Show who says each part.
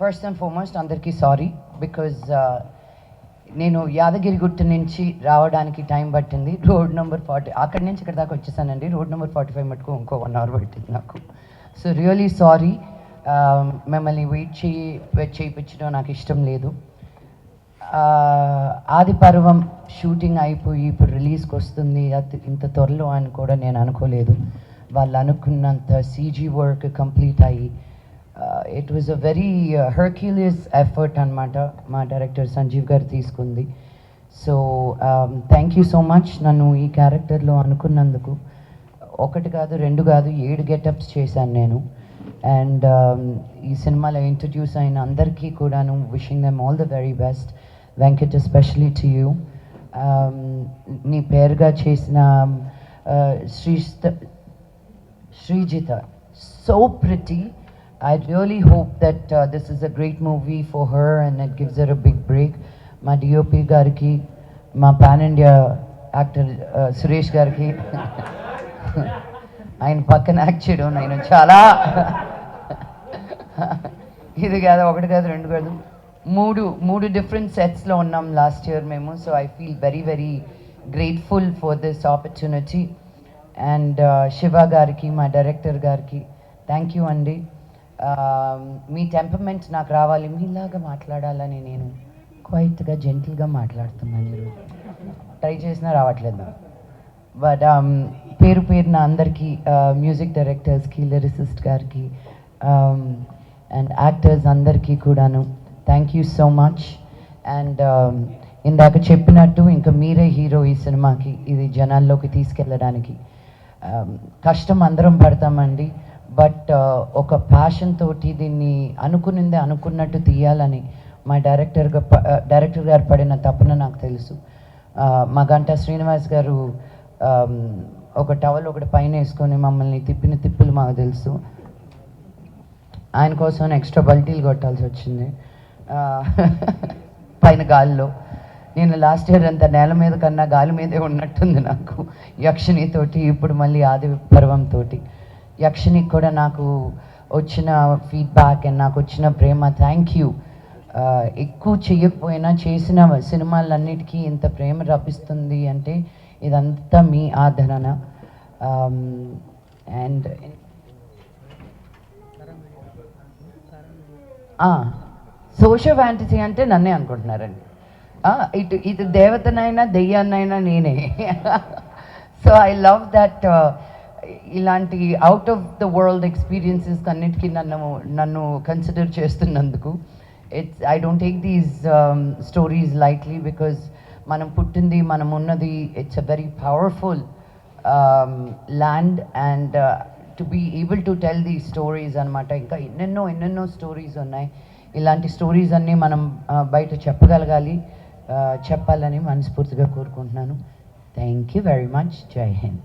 Speaker 1: First and foremost అందరికీ sorry because నేను యాదగిరిగుట్ట నుంచి రావడానికి టైం పట్టింది. రోడ్ నెంబర్ 40 అక్కడి నుంచి ఇక్కడ దాకా వచ్చేసానండి. రోడ్ నెంబర్ 45 మటుకు ఇంకో 1 hour పట్టింది నాకు. So really sorry. మిమ్మల్ని వెయిట్ చేయించడం నాకు ఇష్టం లేదు. ఆది పర్వం షూటింగ్ అయిపోయి ఇప్పుడు రిలీజ్కి వస్తుంది అది ఇంత త్వరలో అని కూడా నేను అనుకోలేదు. వాళ్ళు అనుకున్నంత సీజీ వర్క్ కంప్లీట్ అయ్యి it was a very herculean effort అనమాట మా డైరెక్టర్ సంజీవ్ గారు తీసుకుంది. So thank you so much నన్ను ఈ క్యారెక్టర్లో అనుకున్నందుకు. 1 కాదు 2 కాదు 7 గెటప్స్ చేశాను నేను. అండ్ ఈ సినిమాలో ఇంట్రడ్యూస్ అయిన అందరికీ కూడాను wishing them all the very best. Venkat especially to you. నీ పేరుగా చేసిన Srijita so pretty. I really hope that this is a great movie for her and it gives her a big break. Ma DOP gariki, ma pan India actor Suresh gariki, ఆయన పక్కన act చేయడం నేను చాలా ఇది కాదు 1 కాదు 2 కాదు 3 డిఫరెంట్ సెట్స్లో ఉన్నాం లాస్ట్ ఇయర్ మేము. So I feel very very grateful for this opportunity. And Shiva గారికి మా డైరెక్టర్ గారికి థ్యాంక్ యూ అండి. మీ టెంపర్మెంట్ నాకు రావాలి, మీలాగా మాట్లాడాలని నేను క్వైట్గా జెంటిల్గా మాట్లాడుతున్నాను. మీరు ట్రై చేసినా రావట్లేదు. బట్ పేరున అందరికీ మ్యూజిక్ డైరెక్టర్స్కి లిరిసిస్ట్ గారికి అండ్ యాక్టర్స్ అందరికీ కూడాను thank you so much. And ఇందాక చెప్పినట్టు ఇంకా మీరే హీరో ఈ సినిమాకి. ఇది జనాల్లోకి తీసుకెళ్ళడానికి కష్టం అందరం పడతామండి. బట్ ఒక ప్యాషన్ తోటి దీన్ని అనుకున్నట్టు తీయాలని మా డైరెక్టర్ గారు పడిన తపన నాకు తెలుసు. మా గంటా శ్రీనివాస్ గారు ఒక టవల్ ఒకటి పైన వేసుకొని మమ్మల్ని తిప్పిన తిప్పులు మాకు తెలుసు. ఆయన కోసం ఎక్స్ట్రా బల్టీలు కొట్టాల్సి వచ్చింది పైన గాలిలో. నేను లాస్ట్ ఇయర్ అంతా నేల మీద కన్నా గాలి మీదే ఉన్నట్టుంది నాకు యక్షిణితోటి. ఇప్పుడు మళ్ళీ ఆది పర్వంతో యక్షినికి కూడా నాకు వచ్చిన ఫీడ్బ్యాక్ అండ్ నాకు వచ్చిన ప్రేమ థ్యాంక్ యూ. ఎక్కువ చెయ్యకపోయినా చేసిన సినిమాలన్నిటికీ ఇంత ప్రేమ రప్పిస్తుంది అంటే ఇదంతా మీ ఆదరణ. అండ్ సోషల్ ఫ్యాంటసీ అంటే నన్నే అనుకుంటున్నారండి. ఇటు దేవతనైనా దెయ్యాన్నైనా నేనే. So I love that. ఇలాంటి out of the world experiences అన్నిటికీ నన్ను కన్సిడర్ చేస్తున్నందుకు I don't take these stories lightly because మనం పుట్టింది మనం ఉన్నది it's a very powerful land and to be able to tell these stories అనమాట. ఇంకా ఎన్నెన్నో స్టోరీస్ ఉన్నాయి. ఇలాంటి స్టోరీస్ అన్నీ మనం బయట చెప్పగలగాలి, చెప్పాలని మనస్ఫూర్తిగా కోరుకుంటున్నాను. Thank you very much. జై హింద్.